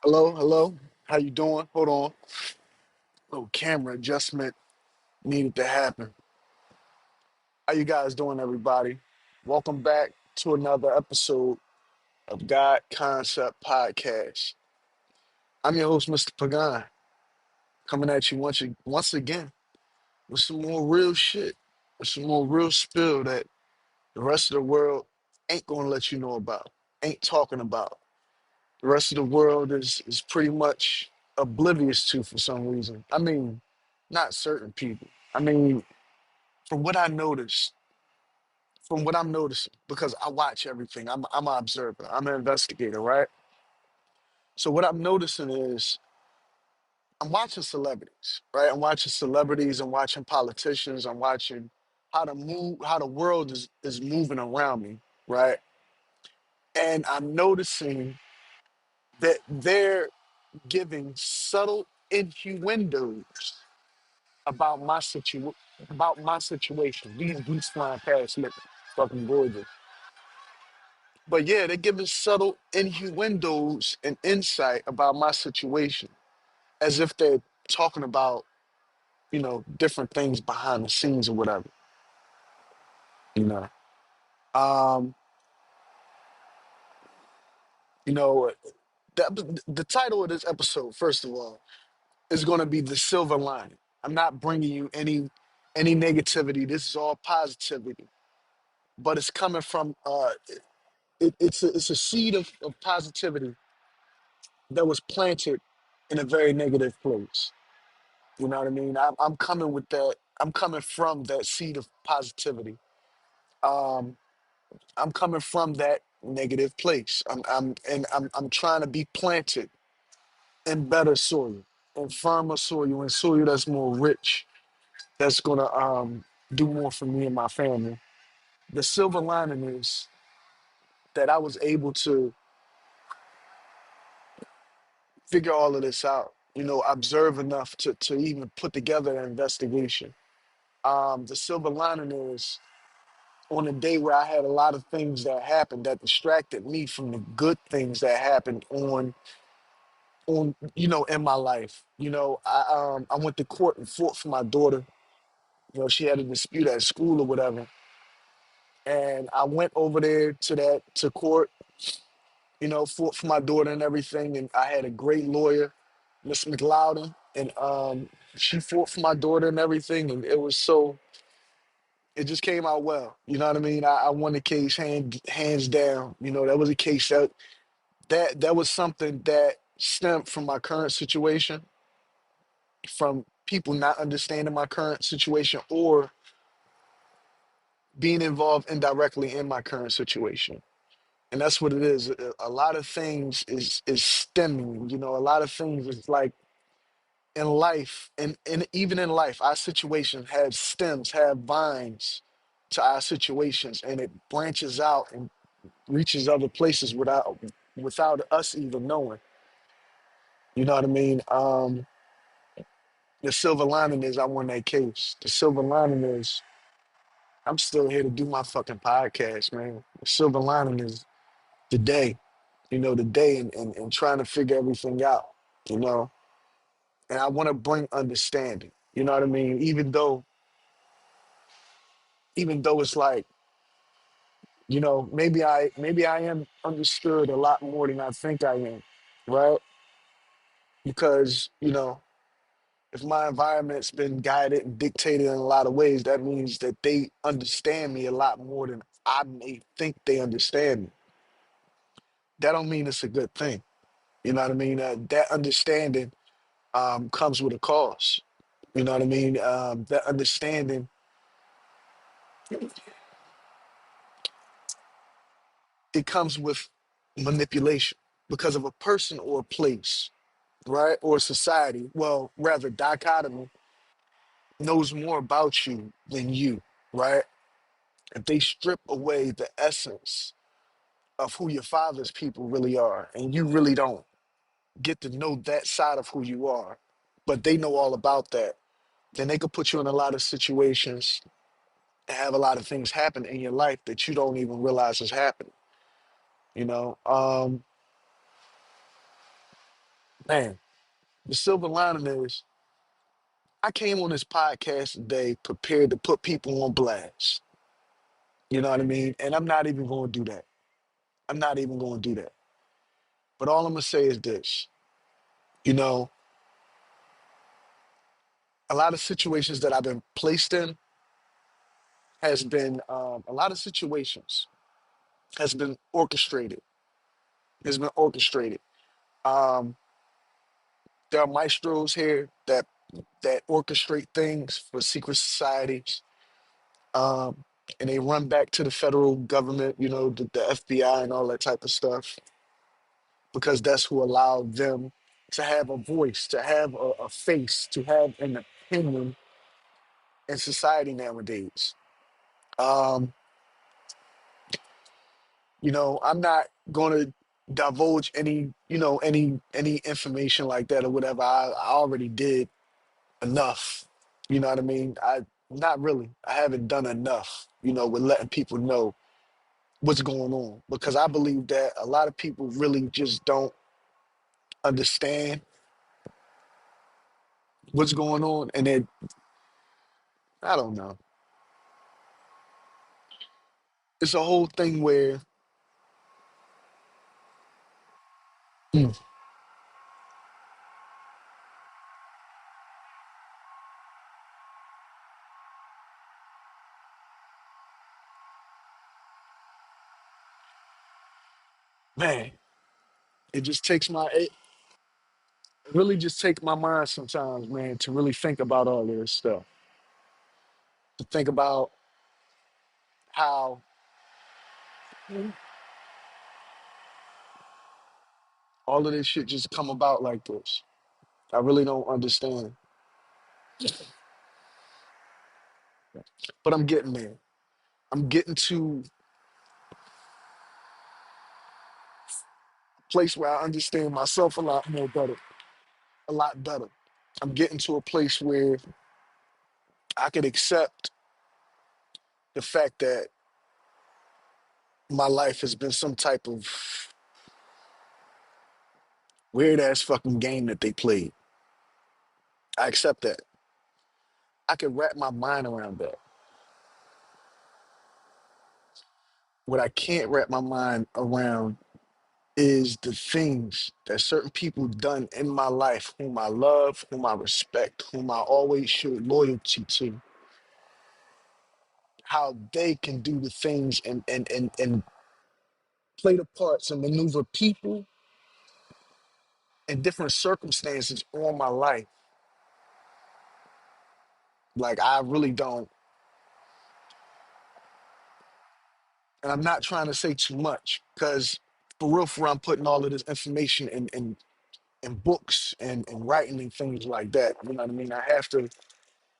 Hello, hello. How you doing? Hold on. Little camera adjustment needed to happen. How you guys doing, everybody? Welcome back to another episode of God Concept Podcast. I'm your host, Mr. Pagan, coming at you once again with some more real shit, with some more real spill that the rest of the world ain't gonna let you know about, ain't talking about. The rest of the world is pretty much oblivious to for some reason. I mean, not certain people. I mean, from what I noticed, from what I'm noticing, because I watch everything. I'm an observer. I'm an investigator, right? So what I'm noticing is I'm watching celebrities, right? I'm watching celebrities. I'm watching politicians. I'm watching how the world is moving around me, right? And I'm noticing that they're giving subtle innuendos about my situation. These geese flying past me, fucking gorgeous. But yeah, they're giving subtle innuendos and insight about my situation, as if they're talking about different things behind the scenes or whatever. You know, um, you know, the title of this episode, first of all, is going to be the silver lining. I'm not bringing you any negativity. This is all positivity, but it's coming from it's a seed of positivity that was planted in a very negative place. You know what I mean? I'm coming with that. I'm coming from that seed of positivity. Um, I'm coming from that negative place. I'm trying to be planted in better soil, in firmer soil, in soil that's more rich, that's gonna do more for me and my family. The silver lining is that I was able to figure all of this out. Observe enough to even put together an investigation. The silver lining is on a day where I had a lot of things that happened that distracted me from the good things that happened on in my life. I went to court and fought for my daughter. She had a dispute at school or whatever, and I went over there to court. Fought for my daughter and everything, and I had a great lawyer, Miss McLeodin, and she fought for my daughter and everything, and it just came out well. You know what I mean? I won the case hands down. That was a case that was something that stemmed from my current situation, from people not understanding my current situation or being involved indirectly in my current situation. And that's what it is. A lot of things is stemming. A lot of things is like in life, and even in life, our situations have stems, have vines to our situations, and it branches out and reaches other places without us even knowing. You know what I mean? The silver lining is I won that case. The silver lining is I'm still here to do my fucking podcast, man. The silver lining is the day, the day and trying to figure everything out, you know. And I want to bring understanding. You know what I mean? Even though it's like, maybe I am understood a lot more than I think I am, right? Because, if my environment's been guided and dictated in a lot of ways, that means that they understand me a lot more than I may think they understand me. That don't mean it's a good thing. You know what I mean? That understanding comes with a cost. You know what I mean? That understanding, it comes with manipulation because of a person or a place, right? Or society. Well, rather, dichotomy knows more about you than you, right? If they strip away the essence of who your father's people really are, and you really don't get to know that side of who you are, but they know all about that, then they could put you in a lot of situations and have a lot of things happen in your life that you don't even realize is happening. You know, Man, the silver lining is I came on this podcast today prepared to put people on blast. You know what I mean? And I'm not even going to do that. I'm not even going to do that. But all I'm going to say is this. You know, a lot of situations that I've been placed in has been a lot of situations has been orchestrated. Has been orchestrated. Um, there are maestros here that orchestrate things for secret societies, um, and they run back to the federal government, you know, the FBI and all that type of stuff, because that's who allowed them to have a voice, to have a face, to have an opinion in society nowadays. Um, you know, I'm not going to divulge any, you know, any information like that or whatever. I already did enough. You know what I mean? I not really. I haven't done enough, you know, with letting people know what's going on, because I believe that a lot of people really just don't understand what's going on, and it I don't know. It's a whole thing where, mm, man, it just takes it really just takes my mind sometimes, man, to really think about all this stuff. To think about how all of this shit just come about like this. I really don't understand, but I'm getting there. I'm getting to a place where I understand myself a lot more better, a lot better. I'm getting to a place where I could accept the fact that my life has been some type of weird ass fucking game that they played. I accept that. I can wrap my mind around that. What I can't wrap my mind around is the things that certain people done in my life, whom I love, whom I respect, whom I always showed loyalty to, how they can do the things and play the parts and maneuver people in different circumstances on my life. Like I really don't, and I'm not trying to say too much because for real, I'm putting all of this information in books and writing and things like that. You know what I mean? I have to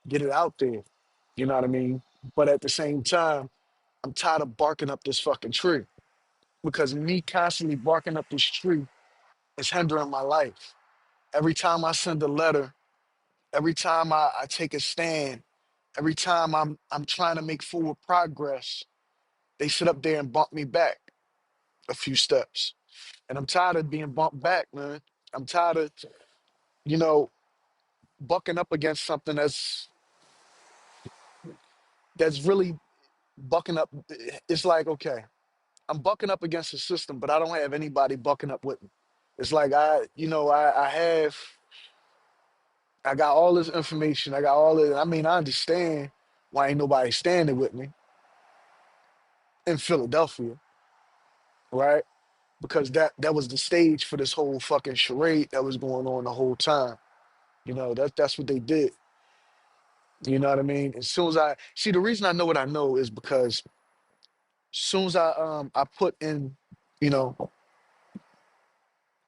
get it out there. You know what I mean? But at the same time, I'm tired of barking up this fucking tree, because me constantly barking up this tree is hindering my life. Every time I send a letter, every time I take a stand, every time I'm trying to make forward progress, they sit up there and bump me back a few steps. And I'm tired of being bumped back, man. I'm tired of, you know, bucking up against something that's really bucking up. It's like, okay, I'm bucking up against the system, but I don't have anybody bucking up with me. It's like I got all this information. I got all it. I mean, I understand why ain't nobody standing with me in Philadelphia, right? Because that was the stage for this whole fucking charade that was going on the whole time. You know, that's what they did. You know what I mean? As soon as I see, the reason I know what I know is because as soon as I put in, you know,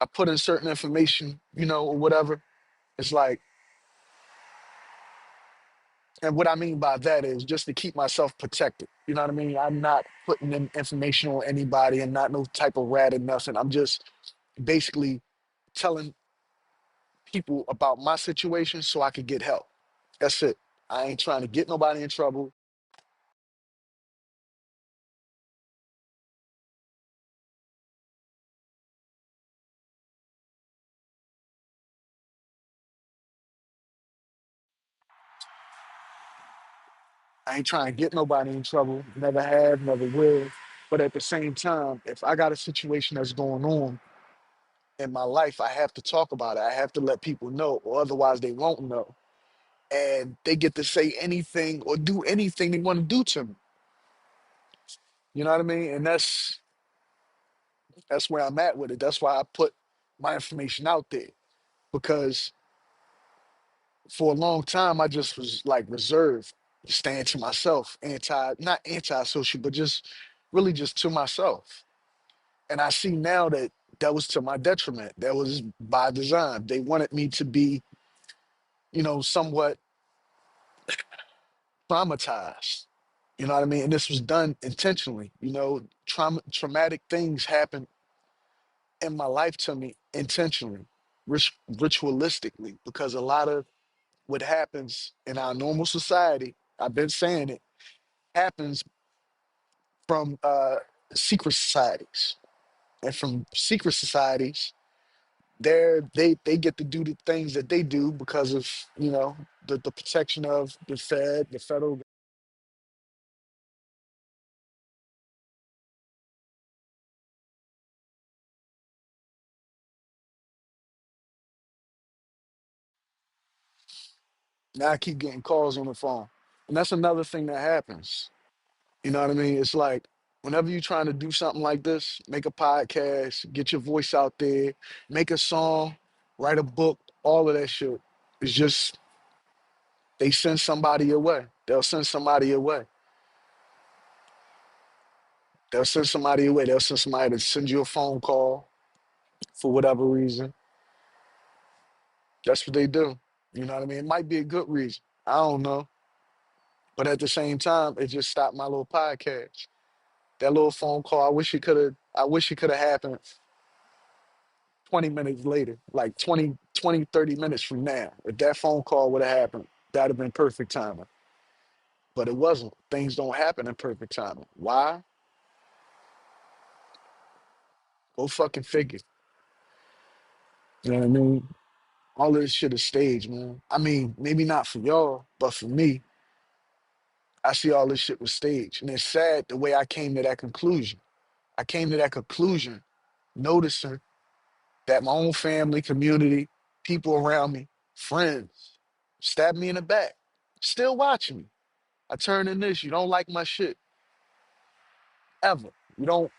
I put in certain information, you know, or whatever, it's like, and what I mean by that is just to keep myself protected. You know what I mean? I'm not putting in information on anybody and not no type of rat or nothing. I'm just basically telling people about my situation so I could get help. That's it. I ain't trying to get nobody in trouble. I ain't trying to get nobody in trouble. Never have, never will. But at the same time, if I got a situation that's going on in my life, I have to talk about it. I have to let people know, or otherwise they won't know. And they get to say anything or do anything they want to do to me. You know what I mean? And that's where I'm at with it. That's why I put my information out there because for a long time I just was like reserved, staying to myself, not anti-social, but just really just to myself. And I see now that that was to my detriment. That was by design. They wanted me to be, somewhat traumatized. You know what I mean? And this was done intentionally. Traumatic things happen in my life to me intentionally, ritualistically, because a lot of what happens in our normal society, I've been saying it, happens from secret societies. And from secret societies, they get to do the things that they do because of, the protection of the federal. Now I keep getting calls on the phone. And that's another thing that happens. You know what I mean? It's like whenever you're trying to do something like this, make a podcast, get your voice out there, make a song, write a book, all of that shit. It's just they send somebody your way. They'll send somebody your way. They'll send somebody your way. They'll send somebody to send you a phone call for whatever reason. That's what they do. You know what I mean? It might be a good reason. I don't know. But at the same time, it just stopped my little podcast. That little phone call, I wish it could have happened 20 minutes later, like 30 minutes from now. If that phone call would have happened, that'd have been perfect timing. But it wasn't. Things don't happen in perfect timing. Why? Go fucking figure. You know what I mean? All of this shit is staged, man. I mean, maybe not for y'all, but for me, I see all this shit was staged. And it's sad the way I came to that conclusion. I came to that conclusion noticing that my own family, community, people around me, friends, stabbed me in the back, still watching me. I turn in this, you don't like my shit, ever. You don't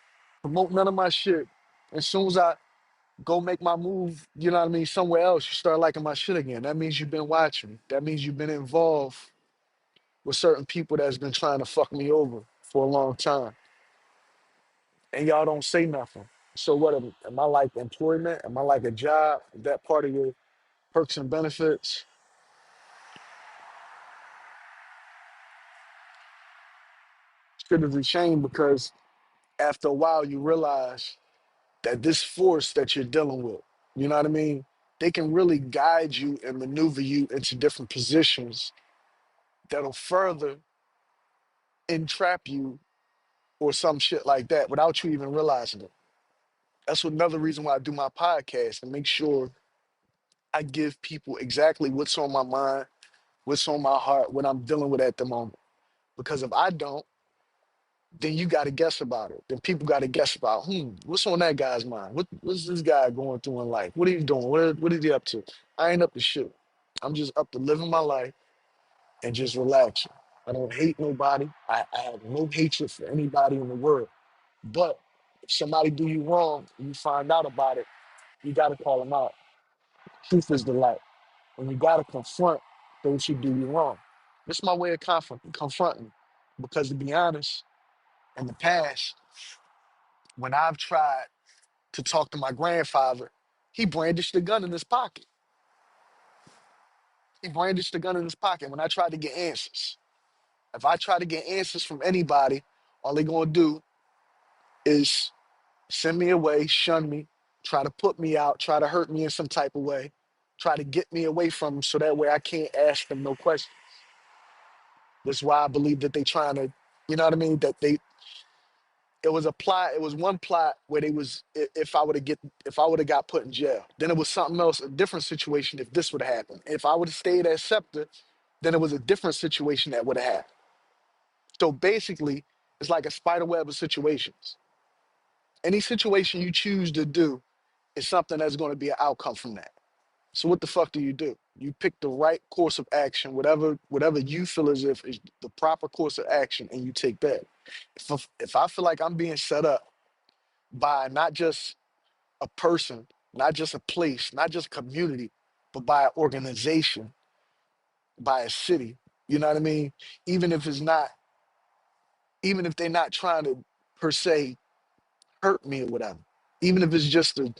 promote none of my shit. As soon as I go make my move, you know what I mean, somewhere else, you start liking my shit again. That means you've been watching me. That means you've been involved with certain people that's been trying to fuck me over for a long time. And y'all don't say nothing. So what am I like employment? Am I like a job? Is that part of your perks and benefits? Shit is a shame because after a while you realize that this force that you're dealing with, you know what I mean? They can really guide you and maneuver you into different positions that'll further entrap you or some shit like that without you even realizing it. That's another reason why I do my podcast and make sure I give people exactly what's on my mind, what's on my heart, what I'm dealing with at the moment. Because if I don't, then you got to guess about it. Then people got to guess about, what's on that guy's mind? What's this guy going through in life? What are you doing? What is he up to? I ain't up to shit. I'm just up to living my life and just relaxing. I don't hate nobody. I have no hatred for anybody in the world. But if somebody do you wrong and you find out about it, you got to call them out. Truth is the light. And you got to confront those who do you wrong. This is my way of confronting. Because to be honest, in the past, when I've tried to talk to my grandfather, he brandished the gun in his pocket. He brandished the gun in his pocket when I tried to get answers. If I try to get answers from anybody, all they gonna do is send me away, shun me, try to put me out, try to hurt me in some type of way, try to get me away from them so that way I can't ask them no questions. That's why I believe that they trying to, you know what I mean? That they it was a plot. It was one plot where they was if I would have got put in jail. Then it was something else, a different situation if this would have happened. If I would have stayed at Scepter, then it was a different situation that would have happened. So basically, it's like a spider web of situations. Any situation you choose to do is something that's going to be an outcome from that. So what the fuck do? You pick the right course of action, whatever you feel as if is the proper course of action, and you take that. If I feel like I'm being set up by not just a person, not just a place, not just a community, but by an organization, by a city, you know what I mean? Even if it's not, even if they're not trying to per se hurt me or whatever, even if it's just to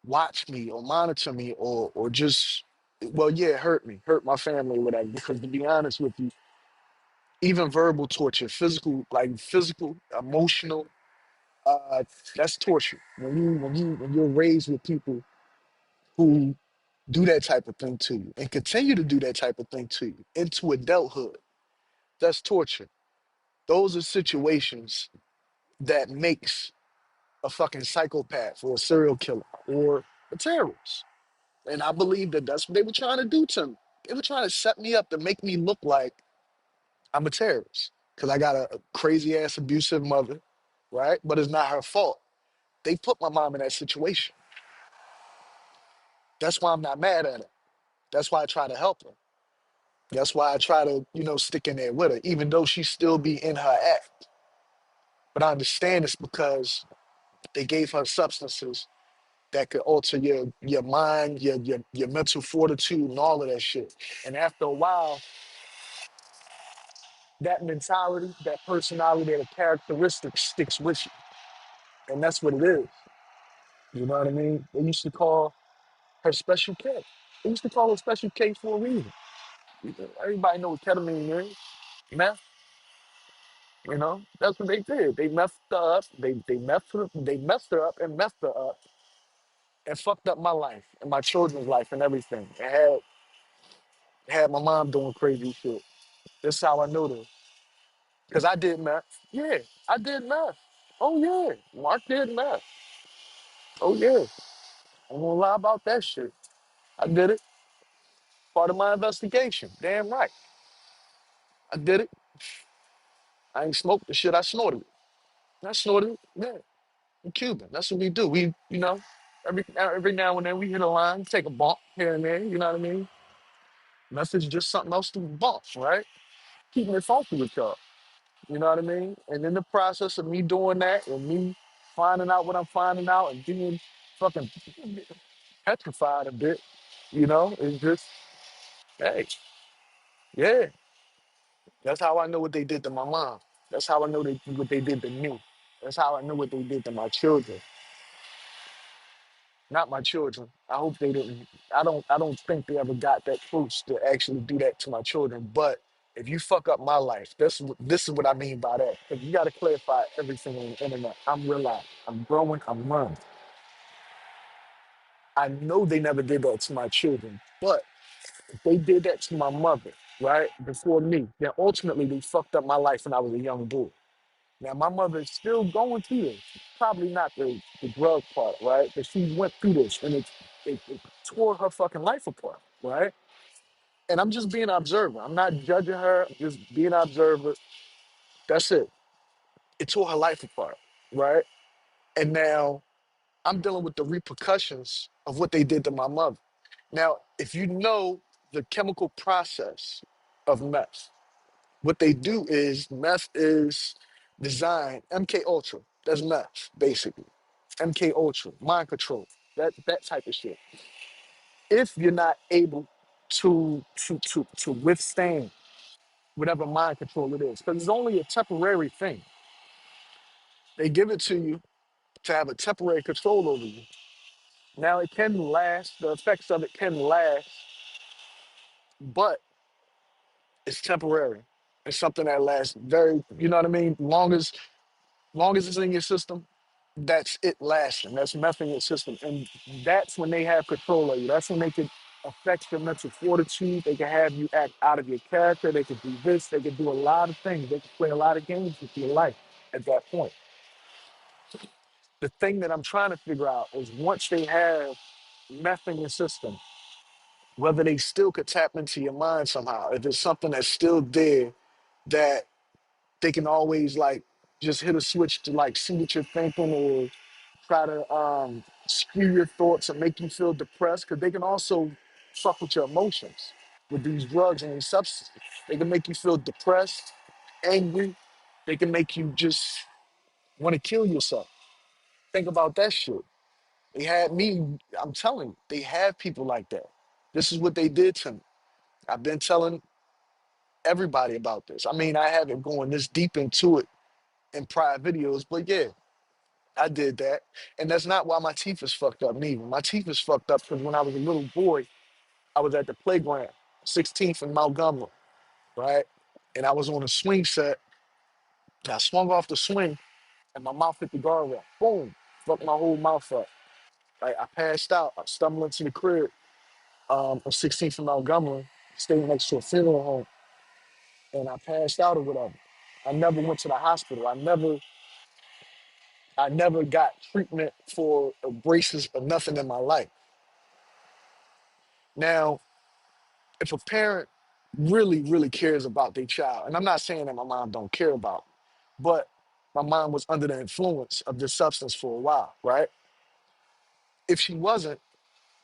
watch me or monitor me or just, well, yeah, hurt me, hurt my family or whatever. Because to be honest with you, even verbal torture, physical, like physical, emotional, uh, that's torture. When you're raised with people who do that type of thing to you and continue to do that type of thing to you into adulthood, that's torture. Those are situations that makes a fucking psychopath or a serial killer or a terrorist. And I believe that that's what they were trying to do to me. They were trying to set me up to make me look like I'm a terrorist because I got a crazy ass abusive mother, right? But it's not her fault. They put my mom in that situation. That's why I'm not mad at her. That's why I try to help her. That's why I try to, stick in there with her, even though she still be in her act. But I understand it's because they gave her substances that could alter your mind, your mental fortitude, and all of that shit. And after a while, that mentality, that personality, that characteristic sticks with you. And that's what it is. You know what I mean? They used to call her Special K. They used to call her Special K for a reason. Everybody know what ketamine is. Meth, that's what they did. They messed her up. They messed her up and messed her up and fucked up my life and my children's life and everything. And had my mom doing crazy shit. That's how I know this. Because I did meth. Yeah, I did meth. Oh yeah. Mark did meth. Oh yeah. I won't lie about that shit. I did it. Part of my investigation. Damn right. I did it. I ain't smoked the shit. I snorted it. I snorted it. Yeah. I'm Cuban. That's what we do. Every now and then we hit a line, take a bump here and there. You know what I mean? Meth is just something else to bump, right? Keeping it funky with y'all. You know what I mean? And in the process of me doing that and me finding out what I'm finding out and being fucking petrified a bit, it's just, hey, yeah. That's how I know what they did to my mom. That's how I know what they did to me. That's how I know what they did to my children. Not my children. I hope they didn't. I don't think they ever got that close to actually do that to my children. But if you fuck up my life, this is what I mean by that. Because you got to clarify everything on the internet. I'm realizing. I'm growing. I'm learning. I know they never did that to my children, but if they did that to my mother, right, before me, then ultimately they fucked up my life when I was a young boy. Now my mother is still going through this. Probably not the drug part, right? But she went through this and it tore her fucking life apart, right? And I'm just being an observer. I'm not judging her, I'm just being an observer. That's it. It tore her life apart, right? And now I'm dealing with the repercussions of what they did to my mother. Now, if you know the chemical process of meth, what they do is meth is designed, MK Ultra, that's meth, basically. MK Ultra, mind control, that type of shit. If you're not able to withstand whatever mind control it is, because it's only a temporary thing. They give it to you to have a temporary control over you. Now it can last, the effects of it can last, but it's temporary. It's something that lasts very, you know what I mean? Long as it's in your system, that's it lasting. That's meth in your system. And that's when they have control of you. That's when they can affect your mental fortitude. They can have you act out of your character. They can do this. They can do a lot of things. They can play a lot of games with your life at that point. The thing that I'm trying to figure out is once they have meth in your system, whether they still could tap into your mind somehow. If it's something that's still there that They can always like just hit a switch to like see what you're thinking or try to skew your thoughts and make you feel depressed because they can also fuck with your emotions with these drugs and these substances. They can make you feel depressed, angry. They can make you just want to kill yourself. Think about that shit. They had me, I'm telling you, they have people like that. This is what they did to me. I've been telling everybody about this. I mean, I haven't gone this deep into it in prior videos, but yeah, I did that. And that's not why my teeth is fucked up neither. My teeth is fucked up because when I was a little boy, I was at the playground, 16th in Montgomery, right? And I was on a swing set. And I swung off the swing and my mouth hit the guardrail. Boom. Fucked my whole mouth up. Like I passed out. I stumbled into the crib on 16th in Montgomery, staying next to a funeral home, and I passed out or whatever. I never went to the hospital. I never got treatment for braces or nothing in my life. Now, if a parent really, really cares about their child, and I'm not saying that my mom don't care about, but my mom was under the influence of this substance for a while, right? If she wasn't,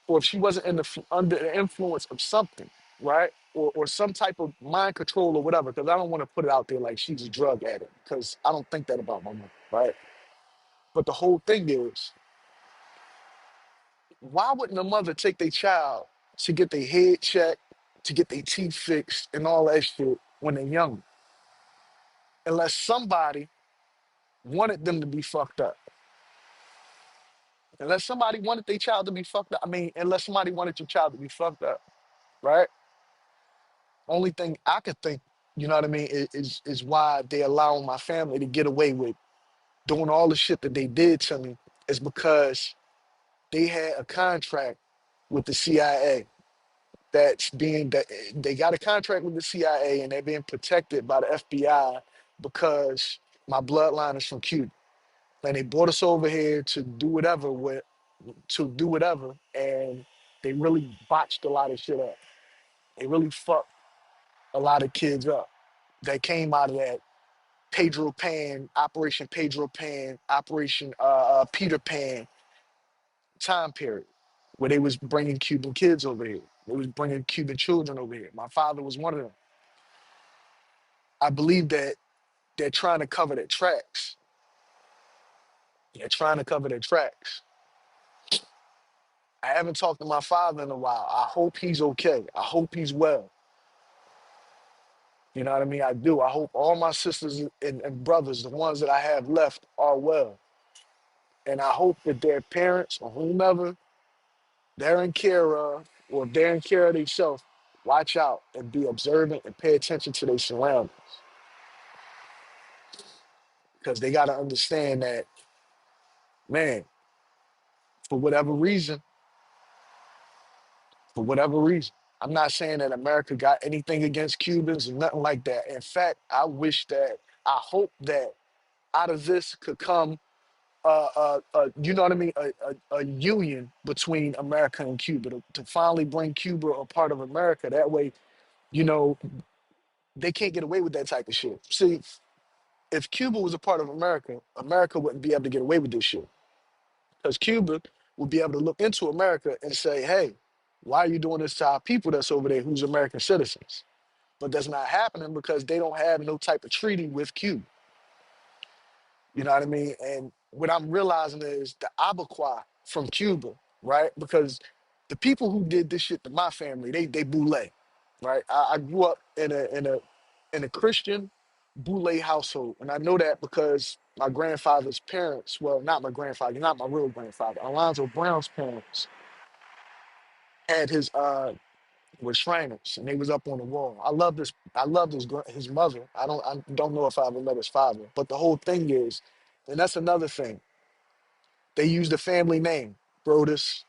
or if she wasn't under the influence of something, right? Or some type of mind control or whatever, because I don't want to put it out there like she's a drug addict, because I don't think that about my mom, right? But the whole thing is, why wouldn't a mother take their child to get their head checked, to get their teeth fixed, and all that shit when they're young? Unless somebody wanted them to be fucked up. Unless somebody wanted their child to be fucked up. I mean, unless somebody wanted your child to be fucked up, right? Only thing I could think, you know what I mean, is why they allow my family to get away with doing all the shit that they did to me is because they had a contract with the CIA that they got a contract with the CIA and they're being protected by the FBI because my bloodline is from Cuba. And they brought us over here to do whatever, and they really botched a lot of shit up. They really fucked a lot of kids up that came out of that Pedro Pan, Operation Peter Pan time period, where they was bringing Cuban kids over here. They was bringing Cuban children over here. My father was one of them. I believe that they're trying to cover their tracks. They're trying to cover their tracks. I haven't talked to my father in a while. I hope he's okay. I hope he's well. You know what I mean? I do. I hope all my sisters and brothers, the ones that I have left, are well. And I hope that their parents or whomever they're in care of, or if they're in care of themselves, watch out and be observant and pay attention to their surroundings. Because they got to understand that, man, for whatever reason, for whatever reason, I'm not saying that America got anything against Cubans or nothing like that. In fact, I hope that out of this could come, you know what I mean, a union between America and Cuba to finally bring Cuba a part of America. That way, you know, they can't get away with that type of shit. See, if Cuba was a part of America, America wouldn't be able to get away with this shit. Because Cuba would be able to look into America and say, hey, why are you doing this to our people that's over there who's American citizens? But that's not happening because they don't have no type of treaty with Cuba. You know what I mean? And what I'm realizing is the abaqua from Cuba, right? Because the people who did this shit to my family, they boule, right? I grew up in a Christian boule household, and I know that because my grandfather's parents, well, not my grandfather, not my real grandfather, Alonzo Brown's parents had his were Shriners, and they was up on the wall. I love this. I love his mother. I don't know if I ever met his father, but the whole thing is, and that's another thing. They use the family name, Brodus,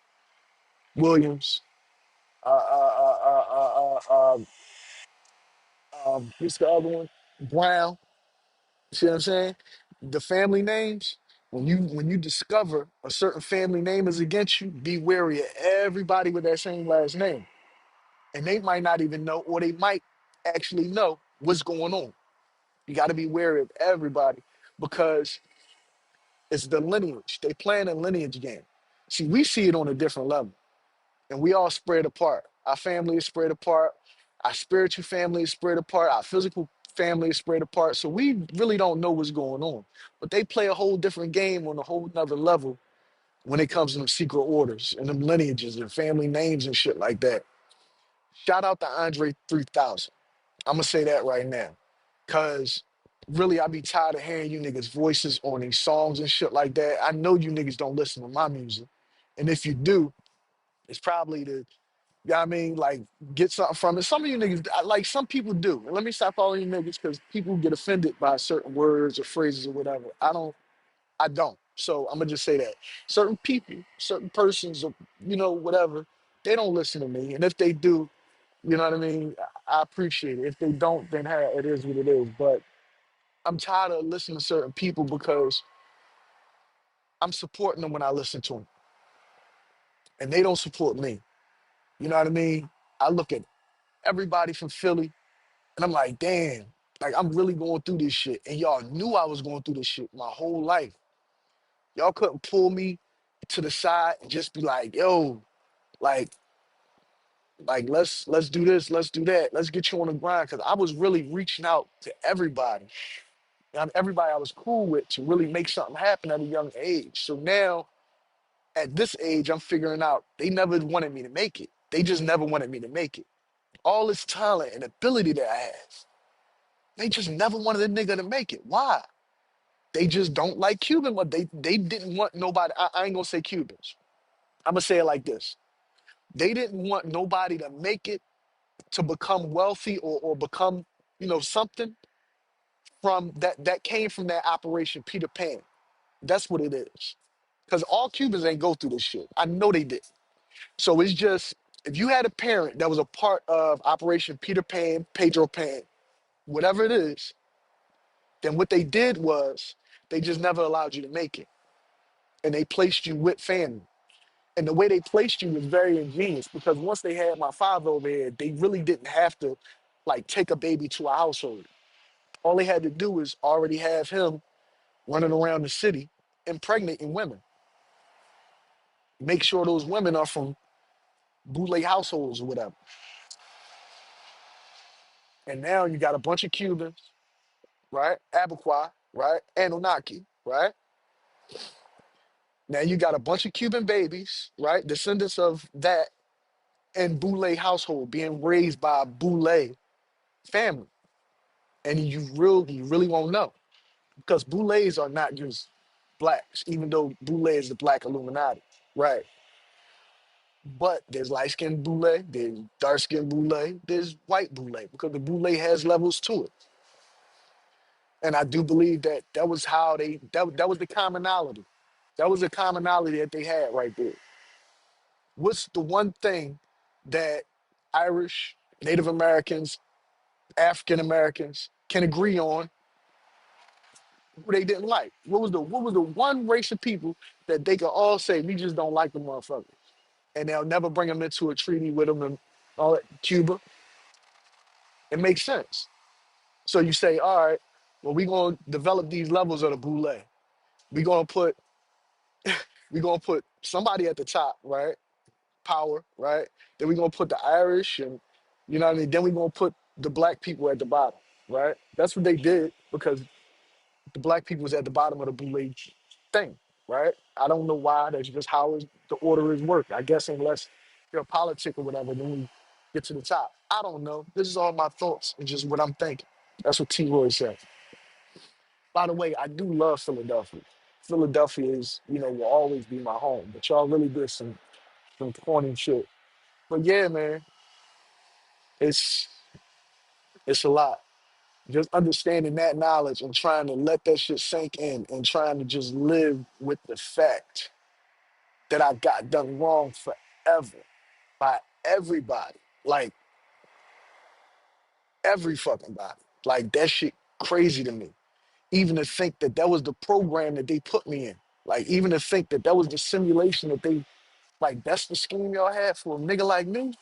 Williams, what's the other one? Brown. See what I'm saying? The family names. When you discover a certain family name is against you, be wary of everybody with that same last name, and they might not even know, or they might actually know what's going on. You got to be wary of everybody because it's the lineage. They playing a lineage game. See, we see it on a different level, and we all spread apart. Our family is spread apart. Our spiritual family is spread apart. Our physical family is spread apart. So we really don't know what's going on. But they play a whole different game on a whole nother level when it comes to them secret orders and them lineages and family names and shit like that. Shout out to Andre 3000. I'm gonna say that right now. Cause really I be tired of hearing you niggas voices on these songs and shit like that. I know you niggas don't listen to my music. And if you do, it's probably to, you know what I mean, like get something from it. Some of you niggas, like some people do. And let me stop following you niggas because people get offended by certain words or phrases or whatever. I don't. So I'm gonna just say that. Certain people, certain persons, or whatever, they don't listen to me. And if they do, you know what I mean, I appreciate it. If they don't, then hey, it is what it is. But I'm tired of listening to certain people because I'm supporting them when I listen to them, and they don't support me. You know what I mean? I look at everybody from Philly, and I'm like, damn, like I'm really going through this shit, and y'all knew I was going through this shit my whole life. Y'all couldn't pull me to the side and just be like, yo, like, let's do this, let's do that, let's get you on the grind, because I was really reaching out to everybody, and everybody I was cool with to really make something happen at a young age. So now at this age, I'm figuring out they never wanted me to make it. They just never wanted me to make it. All this talent and ability that I have, they just never wanted a nigga to make it. Why? They just don't like Cuban, but they didn't want nobody. I ain't gonna say Cubans. I'm gonna say it like this. They didn't want nobody to make it to become wealthy or become, something from that came from that Operation Peter Pan. That's what it is. Because all Cubans ain't go through this shit. I know they did. So it's just if you had a parent that was a part of Operation Peter Pan, Pedro Pan, whatever it is, then what they did was they just never allowed you to make it. And they placed you with family. And the way they placed you was very ingenious because once they had my father over here, they really didn't have to like take a baby to a household. All they had to do was already have him running around the city impregnating women. Make sure those women are from bootleg households or whatever. And now you got a bunch of Cubans, right? Abaquai, right? Anunnaki, right? Now you got a bunch of Cuban babies, right? Descendants of that and Boule household being raised by a Boule family. And you really won't know because Boulets are not just blacks, even though Boule is the black Illuminati, right? But there's light skinned Boule, there's dark skinned Boule, there's white Boule because the Boule has levels to it. And I do believe that that was how that was the commonality. That was the commonality that they had right there. What's the one thing that Irish, Native Americans, African Americans can agree on who they didn't like? What was the one race of people that they could all say we just don't like the motherfuckers, and they'll never bring them into a treaty with them and all that? Cuba. It makes sense. So you say, all right, well we gonna develop these levels of the boule. We gonna put we gonna put somebody at the top, right? Power, right? Then we're gonna put the Irish and you know what I mean, then we're gonna put the black people at the bottom, right? That's what they did because the black people was at the bottom of the boule thing, right? I don't know why. That's just how the order is worked. I guess unless you're a politic or whatever, then we get to the top. I don't know. This is all my thoughts and just what I'm thinking. That's what T. Roy said. By the way, I do love Philadelphia. Philadelphia is, will always be my home. But y'all really did some corny shit. But yeah, man, it's it's a lot. Just understanding that knowledge and trying to let that shit sink in and trying to just live with the fact that I got done wrong forever by everybody. Like every fucking body. Like that shit crazy to me. Even to think that that was the program that they put me in. Like even to think that that was the simulation that they like that's the scheme y'all had for a nigga like me.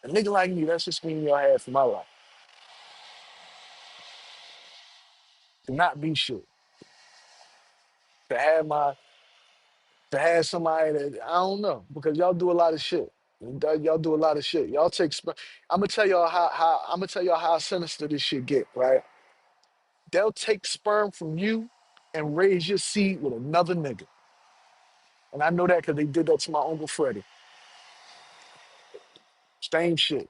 A nigga like me, that's the scheme y'all had for my life. to not be shit, to have my to have somebody that I don't know because y'all do a lot of shit. Y'all do a lot of shit. Y'all take. I'm gonna tell y'all how I'm gonna tell y'all how sinister this shit get. Right? They'll take sperm from you and raise your seed with another nigga. And I know that because they did that to my uncle Freddie. Same shit.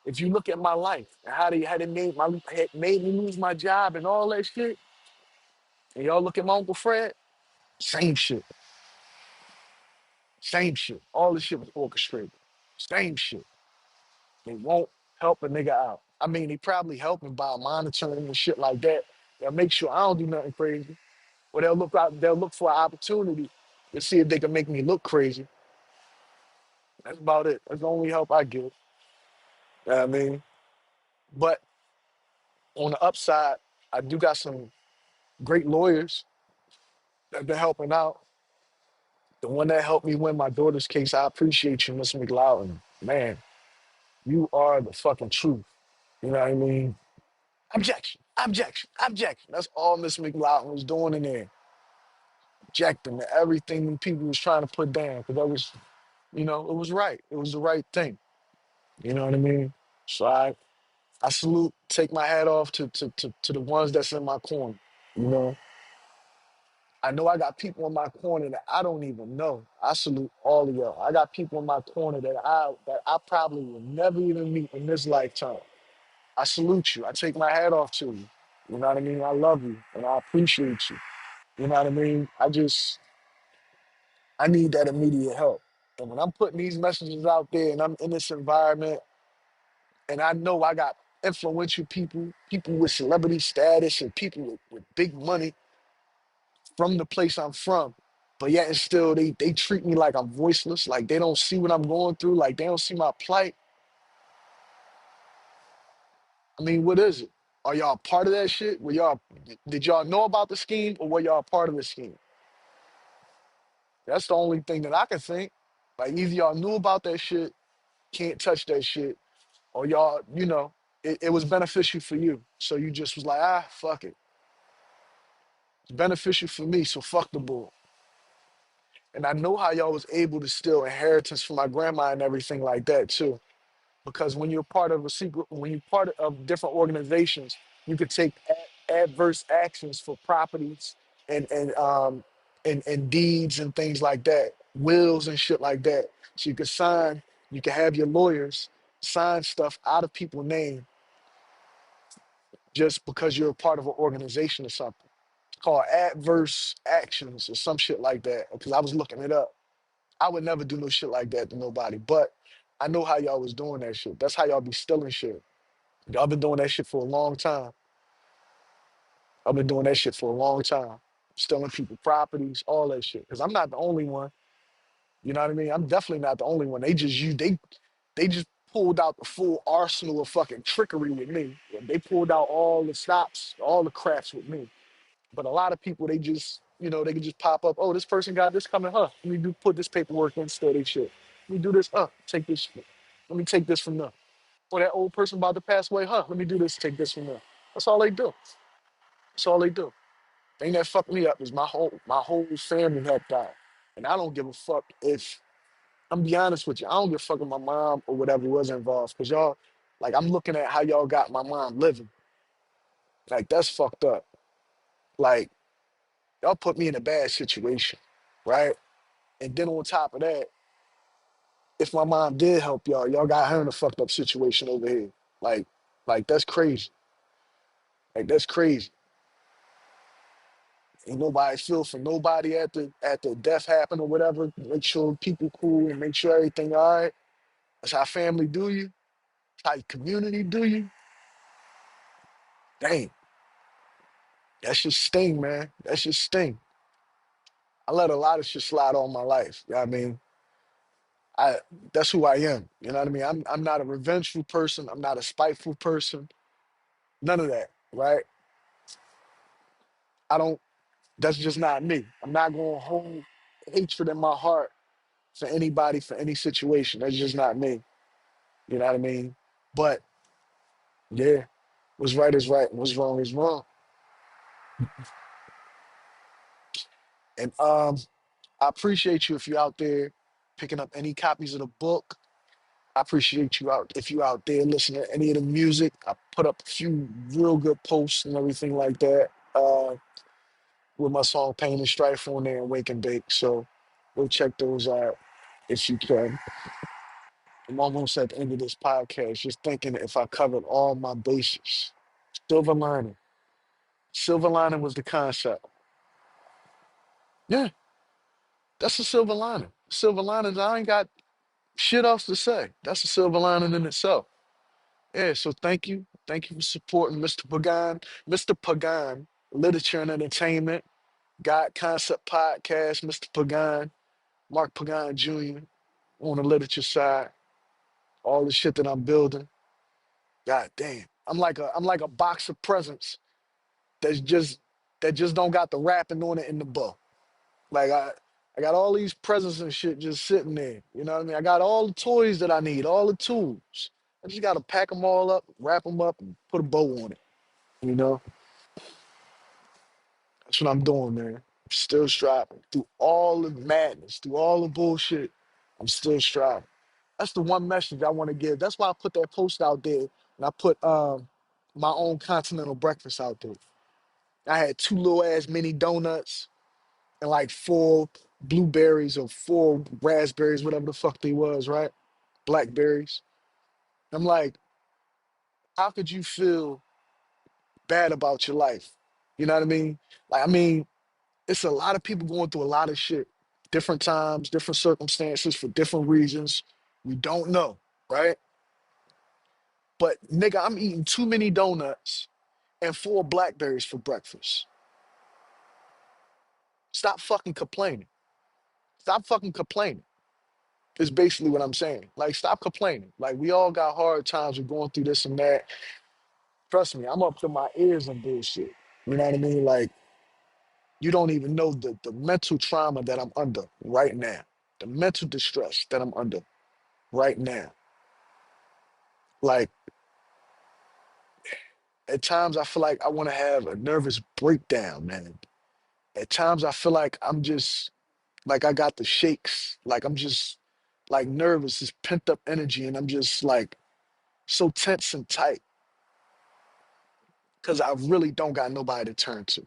If you look at my life and how they made me lose my job and all that shit, and y'all look at my uncle Fred, same shit. Same shit. All this shit was orchestrated. Same shit. They won't help a nigga out. I mean, they probably help him by monitoring and shit like that. They'll make sure I don't do nothing crazy. Or they'll look for an opportunity to see if they can make me look crazy. That's about it. That's the only help I give. You know what I mean? But on the upside, I do got some great lawyers that been helping out. The one that helped me win my daughter's case, I appreciate you, Miss McLeod. Man, you are the fucking truth. You know what I mean? Objection, objection, objection. That's all Miss McLeod was doing in there. Objecting to everything the people was trying to put down. Because that was, it was right. It was the right thing. You know what I mean? So I salute, take my hat off to the ones that's in my corner. You know, I know I got people in my corner that I don't even know. I salute all of y'all. I got people in my corner that I probably will never even meet in this lifetime. I salute you. I take my hat off to you. You know what I mean? I love you and I appreciate you. You know what I mean? I need that immediate help. And when I'm putting these messages out there and I'm in this environment and I know I got influential people, people with celebrity status and people with big money from the place I'm from, but yet and still they treat me like I'm voiceless, like they don't see what I'm going through, like they don't see my plight. I mean, what is it? Are y'all part of that shit? Did y'all know about the scheme or were y'all part of the scheme? That's the only thing that I can think. Like either y'all knew about that shit, can't touch that shit, or y'all, it was beneficial for you. So you just was like, fuck it. It's beneficial for me, so fuck the bull. And I know how y'all was able to steal inheritance from my grandma and everything like that too. Because when you're part of a secret, when you're part of different organizations, you could take adverse actions for properties and deeds and things like that, wills and shit like that. So you can have your lawyers sign stuff out of people's name just because you're a part of an organization or something. It's called adverse actions or some shit like that. Because I was looking it up. I would never do no shit like that to nobody. But I know how y'all was doing that shit. That's how y'all be stealing shit. Y'all been doing that shit for a long time. I've been doing that shit for a long time. Stealing people properties, all that shit. Because I'm not the only one. You know what I mean? I'm definitely not the only one. They just pulled out the full arsenal of fucking trickery with me. They pulled out all the stops, all the crafts with me. But a lot of people, they can just pop up. Oh, this person got this coming, huh? Let me put this paperwork in, steal they shit. Let me do this, take this shit. Let me take this from them. Or that old person about to pass away, huh? Let me do this, take this from them. That's all they do. That's all they do. Thing that fucked me up is my whole family had died. And I don't give a fuck if I'm be honest with you, I don't give a fuck if my mom or whatever was involved. Cause y'all, like I'm looking at how y'all got my mom living. Like that's fucked up. Like y'all put me in a bad situation, right? And then on top of that, if my mom did help y'all, y'all got her in a fucked up situation over here. Like, like that's crazy. Like that's crazy. Ain't nobody feel for nobody at the death happen or whatever. Make sure people cool and make sure everything all right. That's how family do you. That's how your community do you. Dang, that's just sting, man. That's just sting. I let a lot of shit slide all my life. You know what I mean? I That's who I am. You know what I mean? I'm not a revengeful person. I'm not a spiteful person. None of that, right? I don't That's just not me. I'm not gonna hold hatred in my heart for anybody for any situation. That's just not me. You know what I mean? But yeah, What's right is right, and what's wrong is wrong. And I appreciate you if you're out there picking up any copies of the book. I appreciate you out if you out there listening to any of the music. I put up a few real good posts and everything like that with my song Pain and Strife on there and Wake and Bake. So go check those out if you can. I'm almost at the end of this podcast, just thinking if I covered all my bases. Silver lining. Silver lining was the concept. Yeah, that's a silver lining. Silver lining, I ain't got shit else to say. That's a silver lining in itself. Yeah, so thank you. Thank you for supporting Mr. Pagan. Mr. Pagan, Literature and Entertainment, God Concept Podcast, Mr. Pagan, Mark Pagan Jr. on the literature side, all the shit that I'm building. God damn. I'm like a box of presents that's just that just don't got the wrapping on it in the bow. Like I got all these presents and shit just sitting there. You know what I mean? I got all the toys that I need, all the tools. I just gotta pack them all up, wrap them up, and put a bow on it. You know, that's what I'm doing, man. Still striving through all the madness, through all the bullshit. I'm still striving. That's the one message I want to give. That's why I put that post out there, and I put my own continental breakfast out there. I had two little ass mini donuts and like four blueberries or four raspberries, whatever the fuck they was, right? Blackberries. I'm like, how could you feel bad about your life? You know what I mean? Like, I mean, it's a lot of people going through a lot of shit, different times, different circumstances for different reasons. We don't know, right? But nigga, I'm eating too many donuts and four blackberries for breakfast. Stop fucking complaining. Stop fucking complaining. Is basically what I'm saying. Like, stop complaining. Like, we all got hard times. We're going through this and that. Trust me, I'm up to my ears in bullshit. You know what I mean? Like, you don't even know the mental trauma that I'm under right now, the mental distress that I'm under right now. Like, at times I feel like I want to have a nervous breakdown, man. At times I feel like I'm just, like, I got the shakes. Like, I'm just, like, nervous, this pent up energy, and I'm just, like, so tense and tight because I really don't got nobody to turn to,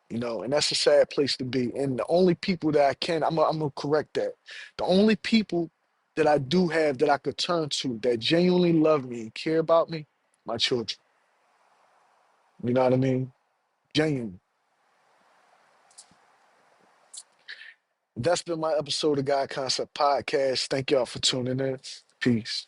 you know, and that's a sad place to be. And the only people that I can, I'm gonna correct that. The only people that I do have that I could turn to that genuinely love me and care about me, my children. You know what I mean? Genuine. That's been my episode of God Concept Podcast. Thank y'all for tuning in. Peace.